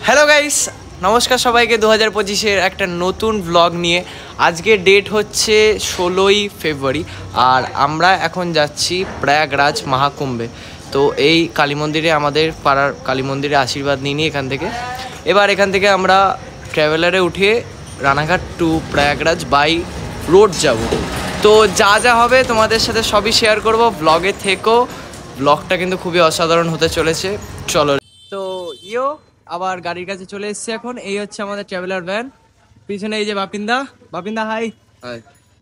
Hello guys, নমস্কার সবাইকে 2025-এর একটা নতুন ব্লগ নিয়ে। আজকে ডেট হচ্ছে 16ই ফেব্রুয়ারি আর আমরা এখন যাচ্ছি প্রয়াগরাজ মহাকুম্ভে। তো এই কালী মন্দিরে, আমাদের পাড়ার কালী মন্দিরে আশীর্বাদ নিয়ে এখান থেকে এবার এখান থেকে আমরা ট্রাভেলারে উঠে Ranaghat to Prayagraj by road যাব। তো যা যা হবে তোমাদের সাথে সবই শেয়ার করব, ব্লগে থেকেও। ব্লগটা কিন্তু খুবই অসাধারণ হতে চলেছে। চলো। তো আবার গাড়ির কাছে চলে এসেছে এখন। এই হচ্ছে আমাদের ট্রাভেলার ভ্যান, পিছনে এই যে বাপিন্দা। হাই।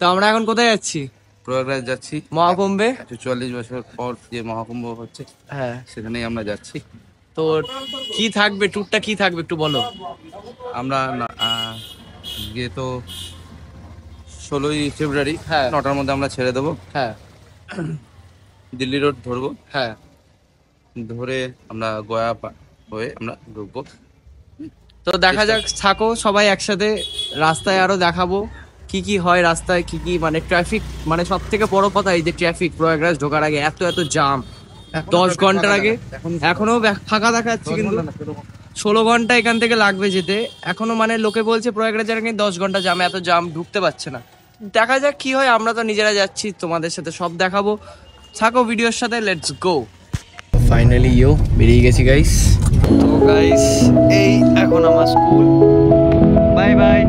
তো আমরা এখন কোথায় যাচ্ছি? প্রয়াগরাজ যাচ্ছি, মহাকুম্ভে। 44 বছর পর যে মহাকুম্ভ হচ্ছে, হ্যাঁ, সেখানেই আমরা যাচ্ছি। তো কি থাকবে, ট্যুরটা কি থাকবে একটু বলো। আমরা গিয়ে তো 16ই ফেব্রুয়ারি, হ্যাঁ, 9টার মধ্যে আমরা ছেড়ে দেবো। হ্যাঁ, দিল্লি রোড ধরবো, হ্যাঁ, ধরে আমরা গয়া হয়ে আমরা ঢুকবো। তো দেখা যাক, থাকো সবাই একসাথে। রাস্তায় আরো দেখাবো কি কি হয় রাস্তায়, কি কি মানে ট্রাফিক, মানে সব থেকে বড় কথা এই যে ট্রাফিক। প্রয়াগরাজ ঢোকার আগে এত জাম, 10 ঘন্টার আগে। এখনো ফাঁকা দেখাচ্ছে, কিন্তু 16 ঘন্টা এখান থেকে লাগবে যেতে। এখনো মানে লোকে বলছে প্রয়াগরাজের আগে 10 ঘন্টা জাম, এত জাম ঢুকতে পারছে না। দেখা যাক কি হয়, আমরা তো নিজেরা যাচ্ছি, তোমাদের সাথে সব দেখাবো। থাকো ভিডিওর সাথে, লেটস গো। ফাইনালি বেরিয়ে গেছি গাইস। তো গাইস, এই এখন আমার স্কুল। Bye bye.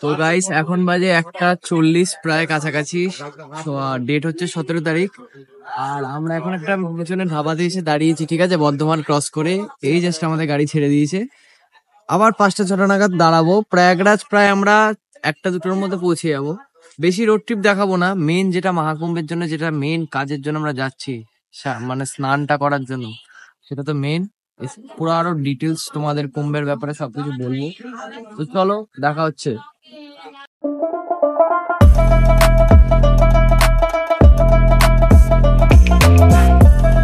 তো গাইস, এখন বাজে 1:40 প্রায় কাছাকাছি। ডেট হচ্ছে 17 তারিখ। আর আমরা এখন একটা পেছনে ধাবাতে এসে দাঁড়িয়েছি, ঠিক আছে, বর্ধমান ক্রস করে। এই জাস্ট আমাদের গাড়ি ছেড়ে দিয়েছে। আবার 5টা-6টা নাগাদ দাঁড়াবো। প্রয়াগরাজ প্রায় আমরা 1টা-2টোর মধ্যে পৌঁছে যাবো। বেশি রোড ট্রিপ দেখাবো না, মেন যেটা মহাকুম্ভের জন্য, যেটা মেন কাজের জন্য আমরা যাচ্ছি, মানে স্নানটা করার জন্য, সেটা তো মেন। পুরো আরো ডিটেলস তোমাদের কুম্ভের ব্যাপারে সবকিছু বলবো। তো চলো, দেখা হচ্ছে।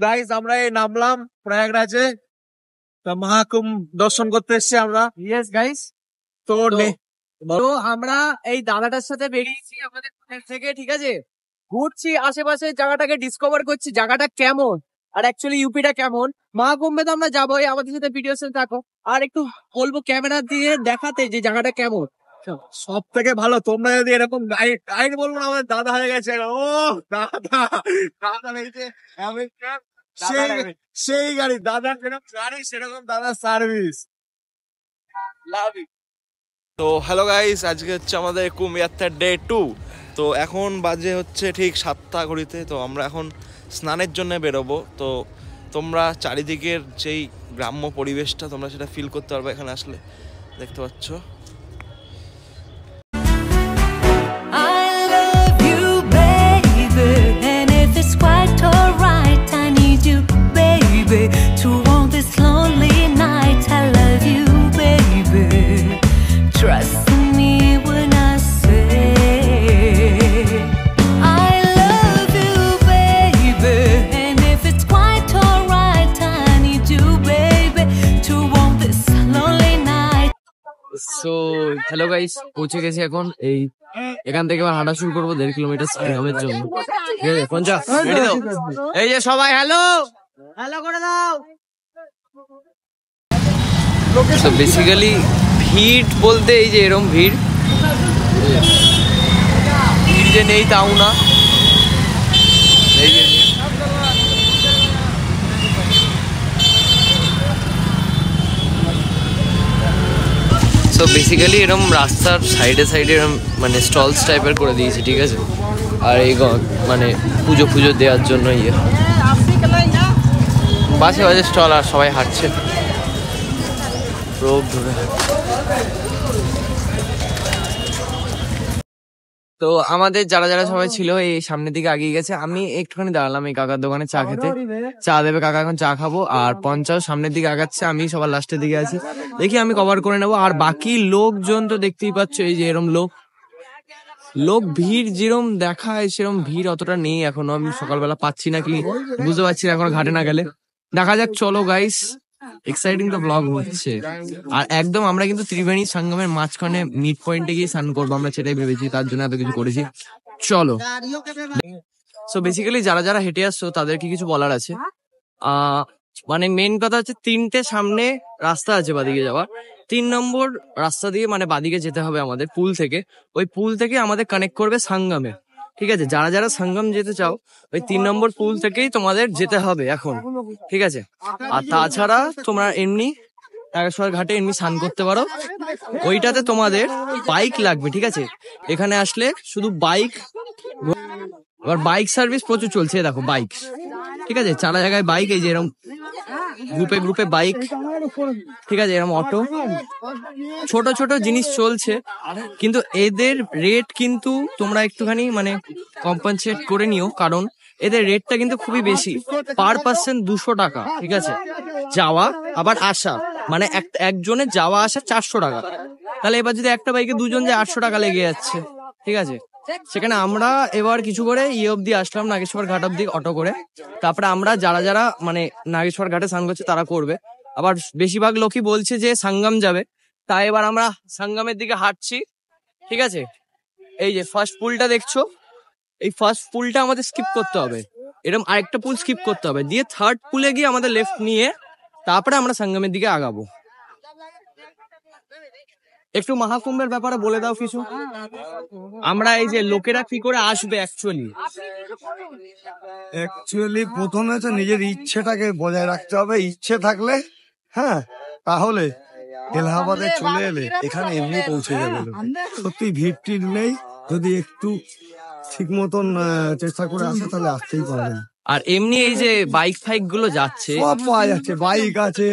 গাইস, আমরা এই নামলাম প্রয়াগরাজে, মহাকুম্ভ দর্শন করতে এসেছি আমরা। ইয়েস গাইস, তো তো আমরা এই দাদাটার সাথে বেরিয়েছি আমাদের থেকে, ঠিক আছে। ঘুরছি আশেপাশে, জায়গাটাকে ডিসকভার করছি, জায়গাটা কেমন আর অ্যাকচুয়ালি ইউপিটা কেমন। মহাকুম্ভে তো আমরা যাবোই, আমাদের সাথে ভিডিও সাথে থাকো। আর একটু বলবো ক্যামেরা দিয়ে দেখাতে যে জায়গাটা কেমন। সব থেকে ভালো, তোমরা যদি এরকম গাইড বলবো না, আমাদের দাদা হয়ে গেছে। ও দাদা, দাদা লেগেছে সেই গাড়ি, দাদা যেরকম গাড়ি সেরকম দাদা সার্ভিস। লাভ ইট। তো হ্যালো গাইস, আজকে হচ্ছে আমাদের কুম্ভ যাত্রার ডে 2। তো এখন বাজে হচ্ছে ঠিক 7টা ঘড়িতে। তো আমরা এখন স্নানের জন্য বেরোবো। তো তোমরা চারিদিকের যেই গ্রাম্য পরিবেশটা, তোমরা সেটা ফিল করতে পারবে এখানে আসলে। দেখতে পাচ্ছ সো হ্যালো গাইস, পৌঁছে গেছি এখন এই এখান থেকে এবার হাঁটা শুরু করবো 1.5 কিলোমিটার সাংগমের জন্য। ঠিক আছে পঞ্চা, ready তো? এই যে সবাই হ্যালো হ্যালো করে দাও। তো বেসিক্যালি ভিড় বলতে এই যে এরম ভিড় যে নেই তাও না, এই যে সো বেসিক্যালি এরম রাস্তার সাইডে সাইডে এরম মানে স্টলস টাইপের করে দিয়েছে, ঠিক আছে। আর এই মানে পুজো পুজো দেওয়ার জন্য বাসে বাজে স্টল, আর সবাই হাঁটছে রোগ ধরে। তো আমাদের যারা যারা সবাই ছিল এই সামনের দিকে আগিয়ে গেছে। আমি একটুখানি দাঁড়ালাম এই কাকার দোকানে চা খেতে, চা দেবে কাকা, এখন চা খাবো। আর পঞ্চাশ সামনের দিকে আগাচ্ছে, আমি সবার লাস্টের দিকে আছি। দেখি আমি কভার করে নেবো। আর বাকি লোকজন তো দেখতেই পাচ্ছ, এই যে এরম লোক ভিড় যেরম দেখায় সেরম ভিড় অতটা নেই এখনো। আমি সকালবেলা পাচ্ছি না কি বুঝতে পারছি না এখনো ঘাটে না গেলে। দেখা যাক, চলো গাইস, এক্সাইটিং তো ব্লগ হচ্ছে। আর একদম আমরা কিন্তু ত্রিবেণী সঙ্গমের মাঝখানে মিড পয়েন্টে গিয়ে স্নান করবো, আমরা সেটাই ভেবেছি, তার জন্য এত কিছু করেছি। চলো। সো বেসিক্যালি যারা যারা হেঁটে আসছো তাদেরকে কিছু বলার আছে। মানে মেন কথা হচ্ছে 3টে সামনে রাস্তা আছে বাদিকে যাওয়ার। 3 নম্বর রাস্তা দিয়ে মানে বাদিকে যেতে হবে আমাদের পুল থেকে। ওই পুল থেকে আমাদের কানেক্ট করবে সঙ্গমে, ঠিক আছে। যারা যারা সঙ্গম যেতে চাও ওই 3 নম্বর পুল থেকেই তোমাদের যেতে হবে এখন, ঠিক আছে। আর তাছাড়া তোমরা এমনি নাগেশ্বর ঘাটে এমনি স্নান করতে পারো। ওইটাতে তোমাদের বাইক লাগবে, ঠিক আছে। এখানে আসলে শুধু বাইক, এবার বাইক সার্ভিস প্রচুর চলছে, দেখো বাইক, ঠিক আছে। 4 জায়গায় বাইক, এই যে এরকম গ্রুপে গ্রুপে বাইক, ঠিক আছে। এরকম অটো, ছোট ছোট জিনিস চলছে। কিন্তু এদের রেট কিন্তু তোমরা একটুখানি মানে কম্পেনসেট করে নিও, কারণ এদের রেটটা কিন্তু খুবই বেশি। পার পার্সন 200 টাকা, ঠিক আছে। যাওয়া আবার আসা, মানে একজনের যাওয়া আসা 400 টাকা। তাহলে এবার যদি একটা বাইকে দুজন যায় 800 টাকা লেগে যাচ্ছে, ঠিক আছে। সেখানে আমরা এবার কিছু করে অব্দি আসলাম নাগেশ্বর ঘাট অব্দি অটো করে। তারপরে আমরা যারা যারা মানে নাগেশ্বর ঘাটে স্নান করছে তারা করবে। আবার বেশিরভাগ লোকই বলছে যে সঙ্গম যাবে, তাই এবার আমরা সঙ্গমের দিকে হাঁটছি, ঠিক আছে। এই যে ফার্স্ট পুলটা দেখছো, এই ফার্স্ট পুলটা আমাদের স্কিপ করতে হবে, এরকম আরেকটা পুল স্কিপ করতে হবে, দিয়ে 3rd পুলে গিয়ে আমাদের লেফট নিয়ে তারপরে আমরা সঙ্গমের দিকে আগাবো। একটু মহাকুম্ভের ব্যাপারে বলে দাও কিছু। আমরা এই যে লোকেরা কি করে আসবে অ্যাকচুয়ালি প্রথমে তো নিজের ইচ্ছেটাকে বজায় রাখতে হবে। ইচ্ছে থাকলে হ্যাঁ, তাহলে এলাহাবাদে চলে এলে এখানে এমনি পৌঁছে যাবে। সত্যি ভিড় টিড় নেই, যদি একটু ঠিক মতন চেষ্টা করে আসে তাহলে আসতেই পারবেন। আর এমনি এই যে বাইক ফাইক গুলো যাচ্ছে, সব পাওয়া যাচ্ছে, বাইক আছে,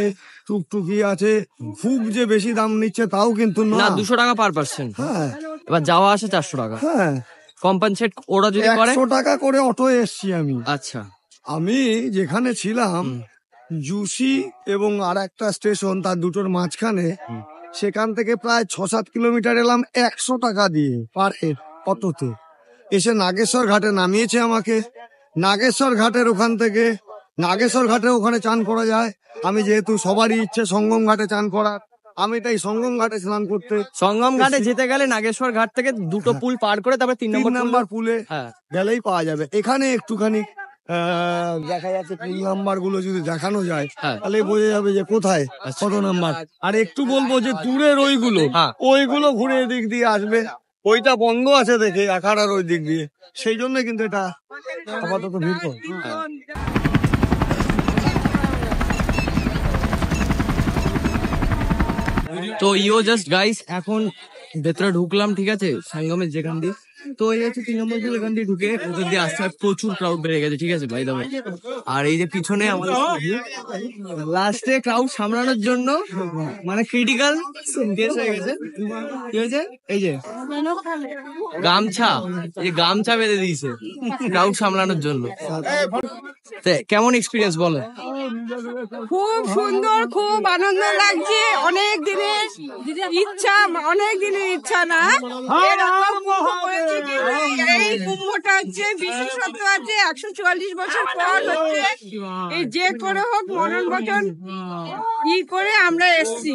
টুকটুকি আছে। খুব যে বেশি দাম নিচ্ছে তাও কিন্তু না, 200 টাকা পার পার্সন। হ্যাঁ, এবার যাওয়া আসে 400 টাকা। হ্যাঁ, কম্পেনসেট ওরা যদি করে 100 টাকা করে অটো এসছি আমি। আচ্ছা, আমি যেখানে ছিলাম জুসি এবং আর একটা স্টেশন, তার দুটোর মাঝখানে, সেখান থেকে প্রায় 6-7 কিলোমিটার এলাম 100 টাকা দিয়ে পার হেড অটোতে। এসে নাগেশ্বর ঘাটে নামিয়েছে আমাকে। নাগেশ্বর ঘাটের ওখান থেকে নাগেশ্বর ঘাটে ওখানে চান করা যায়। আমি যেহেতু সবারই ইচ্ছে সঙ্গম ঘাটে চান করার, আমি তাই সঙ্গম ঘাটে স্নান করতে। সঙ্গম ঘাটে যেতে গেলে নাগেশ্বর ঘাট থেকে 2টো পুল পার করে তারপরে 3 নম্বর পুলে হ্যাঁ গেলেই পাওয়া যাবে। এখানে একটুখানি দেখা যাচ্ছে পুল নাম্বার গুলো যদি দেখানো যায় তাহলে বোঝা যাবে যে কোথায় কত নাম্বার। আর একটু বলবো যে দূরের ওইগুলো ঘুরে এদিক দিয়ে আসবে। ওইটা বন্ধ আছে দেখে আখাড়ার ওই দিক দিয়ে, সেই জন্য কিন্তু এটা আপাতত ভিড় কম। তো জাস্ট গাইস এখন ভেতরে ঢুকলাম, ঠিক আছে, সঙ্গমের যেখান দিয়ে। তো এই হচ্ছে 3 নম্বর পুল, এখান দিয়ে ঢুকে ওদের দিয়ে আসতে প্রচুর ক্রাউড বেড়ে গেছে, ঠিক আছে ভাই দাবে। আর এই যে পিছনে আমাদের লাস্টে ক্রাউড সামলানোর জন্য মানে ক্রিটিক্যাল কেস হয়ে গেছে। কি হয়েছে? এই যে গামছা বেঁধে দিয়েছে ক্রাউড সামলানোর জন্য। কেমন এক্সপিরিয়েন্স বলো? খুব সুন্দর, খুব আনন্দ লাগছে। অনেক দিনের ইচ্ছা না এই কুম্ভটা হচ্ছে, বিশেষত্ব আছে 144 বছর পর হচ্ছে। এই যে করে হোক মনন বচন ই করে আমরা এসছি।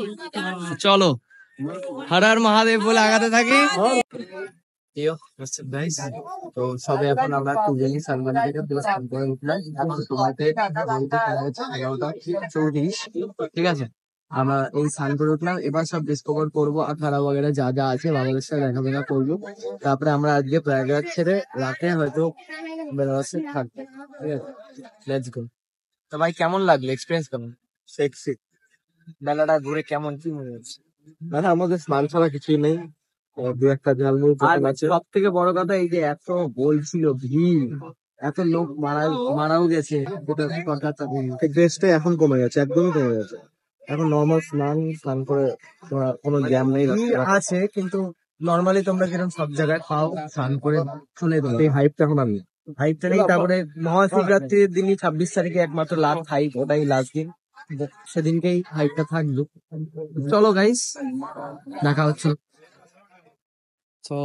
চলো হর হর মহাদেব বলে আগাতে থাকি। তো সবে এখন আমরা দুজনই সানবানি থেকে পুরো স্নান করে উঠলাম। এখন তোমাকে বলতে টাইম হচ্ছে 11:34। ঠিক আছে, আমরা এই স্নান করে উঠলাম, এবার সব ডিসকভার করবো আখাড়া বগেরা যা যা আছে বাবাদের সাথে দেখাবেখা করবো। তারপরে আমরা আজকে প্রয়াগরাজ ছেড়ে রাতে হয়তো বেনারসে থাকবো। ঠিক আছে, লেটস গো। তো ভাই কেমন লাগলো, এক্সপিরিয়েন্স কেমন? সেক্সি। মেলাটা ঘুরে কেমন কি মনে হচ্ছে? মানে আমাদের স্নান ছাড়া কিছুই নেই, দু একটা ঝালমুড়ি দোকান আছে। সব থেকে বড় কথা এই যে এত বলছিল ভিড়, এত লোক মারাও গেছে, ড্রেসটা এখন কমে গেছে, একদমই কমে গেছে। এখন নর্মাল স্নান করে তোমরা কোনো জ্যাম নেই আছে, কিন্তু নর্মালি তোমরা কিরকম সব জায়গায় পাও স্নান করে চলে দেবো। এই হাইপটা এখন আমি হাইপটা নেই। তারপরে মহাশিবরাত্রির দিনই 26 তারিখে একমাত্র লাস্ট হাইপ, ওটাই লাস্ট দিন, সেদিনকেই হাইপটা থাকলো। চলো গাইস, দেখা হচ্ছে। তো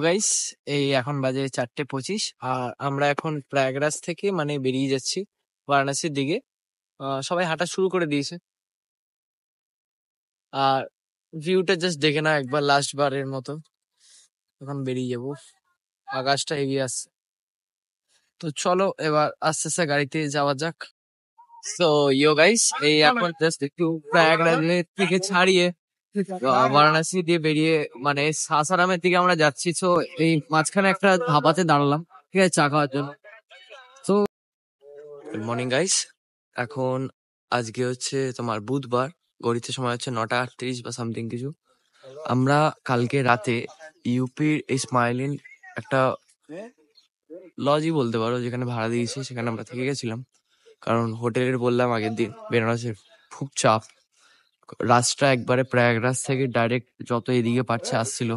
গাইস, এই এখন বাজে 4:25 আর আমরা এখন প্রয়াগরাজ থেকে মানে বেরিয়ে যাচ্ছি বারাণসীর দিকে। সবাই হাঁটা শুরু করে দিয়েছে, আর ভিউটা জাস্ট দেখে না একবার লাস্ট বারের মতো। এখন বেরিয়ে যাবো, আকাশটা এগিয়ে আসছে। তো চলো এবার আস্তে আস্তে গাড়িতে যাওয়া যাক। তো গাইস, এই এখন জাস্ট একটু প্রয়াগরাজ থেকে ছাড়িয়ে বারাণসী দিয়ে বেরিয়ে মানে সাসারামের দিকে আমরা যাচ্ছি। তো এই মাঝখানে একটা ধাবাতে দাঁড়ালাম, ঠিক আছে, চা খাওয়ার জন্য। তো গুড মর্নিং গাইস, এখন আজকে হচ্ছে তোমার বুধবার, ঘড়িতে সময় হচ্ছে 9:38 বা সামথিং কিছু। আমরা কালকে রাতে ইউপির এই স্মাইলিন একটা লজই বলতে পারো, যেখানে ভাড়া দিয়েছি, সেখানে আমরা থেকে গেছিলাম। কারণ হোটেলের বললাম আগের দিন বেনারসের খুব চাপ, রাস্তা একবারে প্রয়াগরাজ থেকে ডাইরেক্ট যত এদিকে পারছে আসছিল,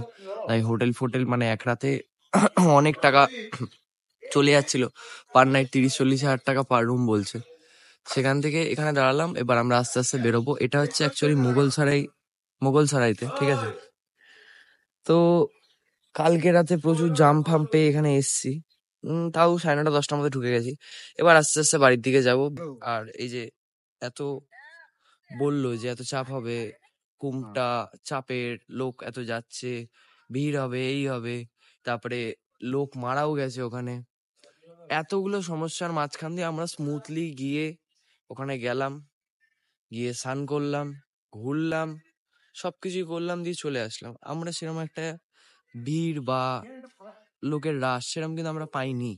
তাই হোটেল ফোটেল মানে এক রাতে অনেক টাকা চলে যাচ্ছিল, পার নাইট 30-40 হাজার টাকা পার রুম বলছে। সেখান থেকে এখানে দাঁড়ালাম, এবার আমরা আস্তে আস্তে বেরোবো। এটা হচ্ছে অ্যাকচুয়ালি মুঘলসরাইতে, ঠিক আছে। তো কালকে রাতে প্রচুর জাম ফাম পেয়ে এখানে এসছি, তাও 9:30-10টার মধ্যে ঢুকে গেছি। এবার আস্তে আস্তে বাড়ির দিকে যাব। আর এই যে এত বললো যে এত চাপ হবে, কুমটা চাপের, লোক এত যাচ্ছে, ভিড় হবে, এই হবে, তারপরে লোক মারাও গেছে ওখানে। এতগুলো সমস্যার মাঝখান দিয়ে আমরা স্মুথলি গিয়ে ওখানে গেলাম, গিয়ে স্নান করলাম, ঘুরলাম, সবকিছুই করলাম, দিয়ে চলে আসলাম। আমরা সেরকম একটা ভিড় বা লোকের রাশ সেরকম কিন্তু আমরা পাইনি।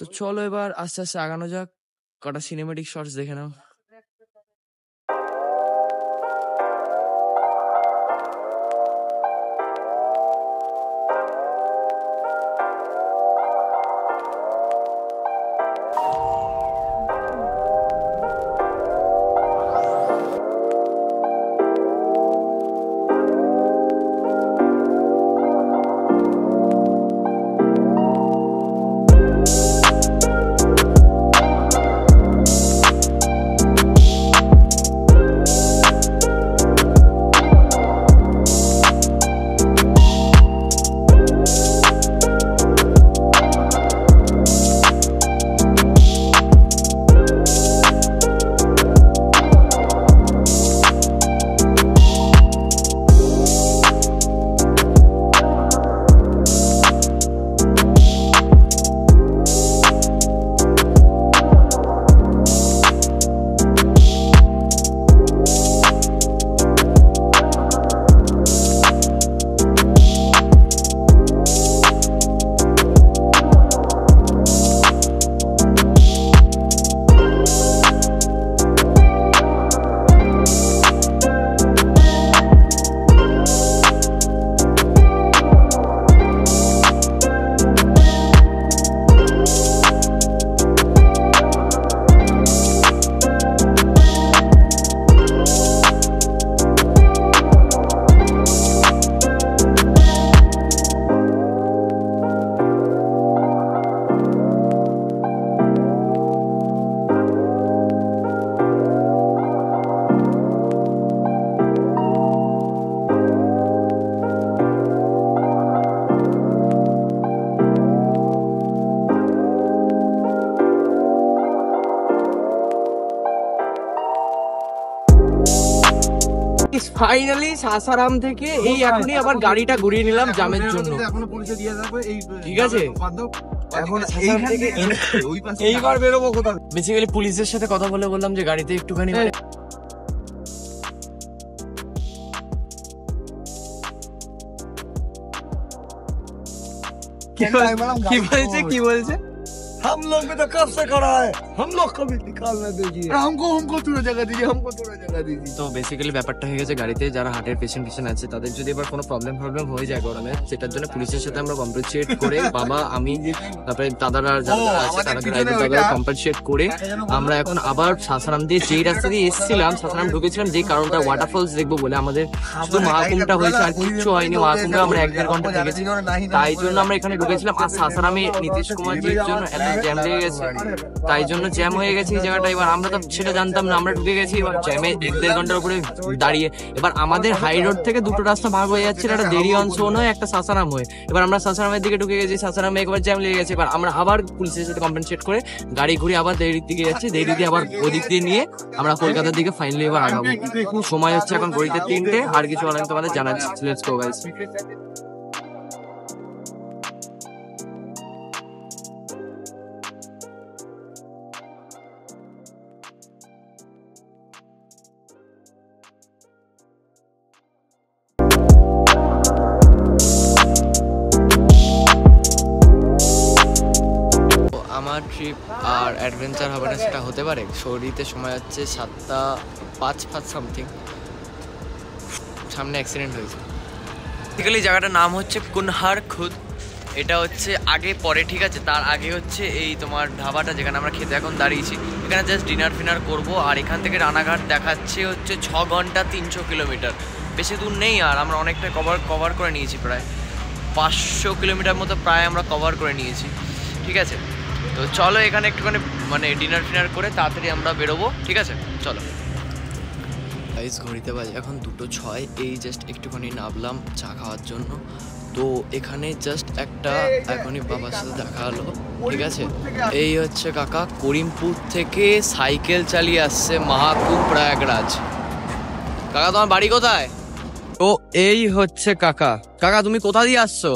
তো চলো এবার আস্তে আস্তে আগানো যাক, কটা সিনেমেটিক শর্টস দেখে নাও। গাইস ফাইনালি সাসারাম থেকে এই এখনই আবার গাড়িটা ঘুরিয়ে নিলাম জামের জন্য, ঠিক আছে। এখন এইবার বেরোবো কোথাও। বেসিক্যালি পুলিশের সাথে কথা বলে বললাম যে গাড়িতে একটুখানি কি বলছে हम लोग भी तो कब से खड़ा है, हम लोग को भी निकालना दीजिए, हमको थोड़ा जगह दीजिए, हमको थोड़ा जगह दीजिए। তো বেসিক্যালি ব্যাপারটা হয়ে গেছে গাড়িতে যারা হার্টের পেশেন্ট আছে তাদের যদি এবার কোনো প্রবলেম হয়ে যায় গরমে, সেটার জন্য পুলিশের সাথে আমরা কম্পেনসেট করে বাবা আমি তারপরে দাদারা যারা আছে তারা কম্পেনসেট করে আমরা এখন আবার সাসারাম দিয়ে যেই রাস্তা দিয়ে এসেছিলাম, সাসারাম ঢুকেছিলাম যেই কারণটা ওয়াটারফলস দেখবো বলে, আমাদের শুধু মহাকুম্ভটা হয়েছে আর কিচ্ছু হয়নি। মহাকুম্ভে আমরা 1-1.5 ঘন্টা থেকেছি, তাই জন্য আমরা এখানে ঢুকেছিলাম। আর সাসারামে নীতিশ কুমারজির জন্য এত জ্যাম লেগে গেছে, তাই জন্য জ্যাম হয়ে গেছে এই জায়গাটা। এবার আমরা তো সেটা জানতাম না, আমরা ঢুকে গেছি এবার জ্যামে 1-1.5 ঘন্টার উপরে দাঁড়িয়ে। এবার আমাদের হাই রোড থেকে দুটো রাস্তা ভাগ হয়ে যাচ্ছে, একটা দেরি অনসোন হয়ে একটা সাসারাম হয়ে। এবার আমরা সাসারামের দিকে ঢুকে গেছি, সাসারামে একবার জ্যাম লেগে গেছে। এবার আমরা আবার পুলিশের সাথে কম্পেনসেট করে গাড়ি ঘুরে আবার দেরির দিকে যাচ্ছি, দেরি দিয়ে আবার ওদিক দিয়ে নিয়ে আমরা কলকাতার দিকে ফাইনালি এবার আগাবো। সময় হচ্ছে এখন ঘড়িতে 3টে, আর কিছু অনেক তোমাদের জানাচ্ছি। Let's go guys. আমার ট্রিপ আর অ্যাডভেঞ্চার হবে না সেটা হতে পারে। শরীরে সময় হচ্ছে 7:05 সামথিং, সামনে অ্যাক্সিডেন্ট হয়েছে। বেসিক্যালি জায়গাটার নাম হচ্ছে কুনহার খুদ। এটা হচ্ছে আগে পরে, ঠিক আছে। তার আগে হচ্ছে এই তোমার ধাবাটা যেখানে আমরা খেতে এখন দাঁড়িয়েছি, এখানে জাস্ট ডিনার ফিনার করবো। আর এখান থেকে রানাঘাট দেখাচ্ছে হচ্ছে 6 ঘন্টা 300 কিলোমিটার, বেশি দূর নেই। আর আমরা অনেকটা কভার করে নিয়েছি, প্রায় 500 কিলোমিটার মতো প্রায় আমরা কভার করে নিয়েছি, ঠিক আছে। তো চলো এখানে একটুখানি মানে ডিনার ফিনার করে তাড়াতাড়ি আমরা বেরোবো, ঠিক আছে। চলো গাইস, ঘড়িতে বাজে এখন 2:06। এই জাস্ট একটুখানি নামলাম চা খাওয়ার জন্য। তো এখানে জাস্ট একটা এখনই বাবার সাথে দেখা হলো, ঠিক আছে। এই হচ্ছে কাকা করিমপুর থেকে সাইকেল চালিয়ে আসছে মহাকুম্ভ প্রয়াগরাজ। কাকা তোমার বাড়ি কোথায়? তো এই হচ্ছে কাকা। কাকা তুমি কোথা দিয়ে আসছো?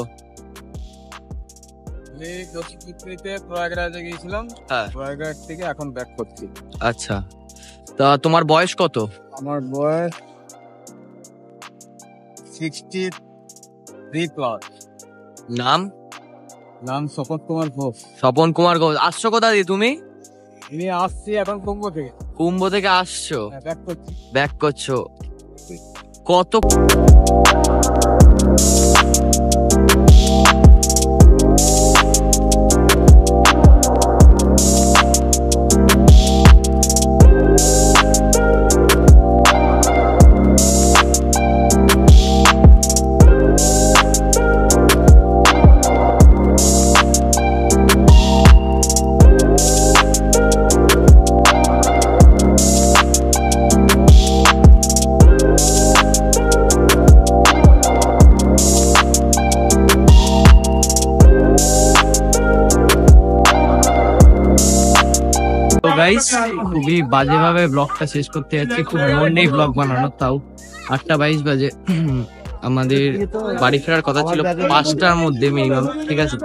প্রয়াগরাজে গিয়েছিলাম, হ্যাঁ, প্রয়াগরাজ থেকে এখন ব্যাক করছি। আচ্ছা, তা তোমার বয়স কত? আমার বয়স 63 প্লাস। নাম? নাম স্বপন কুমার ঘোষ। স্বপন কুমার ঘোষ। আসছো কোথা দিয়ে তুমি? আমি আসছি এখন কুম্ভ থেকে। কুম্ভ থেকে আসছো, ব্যাক করছি। ব্যাক করছো কত? গাইস খুবই বাজেভাবে ব্লগটা শেষ করতে যাচ্ছি, খুব মন নেই ব্লগ বানানোর। তাও 8:22 বাজে, আমাদের বাড়ি ফেরার কথা ছিল 5টার মধ্যে মিনিমাম, ঠিক আছে।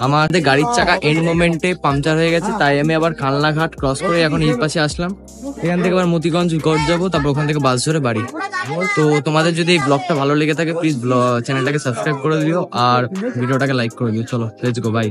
আমাদের গাড়ির চাকা এন্ড মোমেন্টে পাংচার হয়ে গেছে, তাই আমি আবার খালনাঘাট ক্রস করে এখন এই পাশে আসলাম। এখান থেকে আবার মতিগঞ্জ গড় যাবো, তারপর ওখান থেকে বাস ধরে বাড়ি। তো তোমাদের যদি এই ব্লগটা ভালো লেগে থাকে প্লিজ চ্যানেলটাকে সাবস্ক্রাইব করে দিও আর ভিডিওটাকে লাইক করে দিও। চলো লেটস গো, বাই।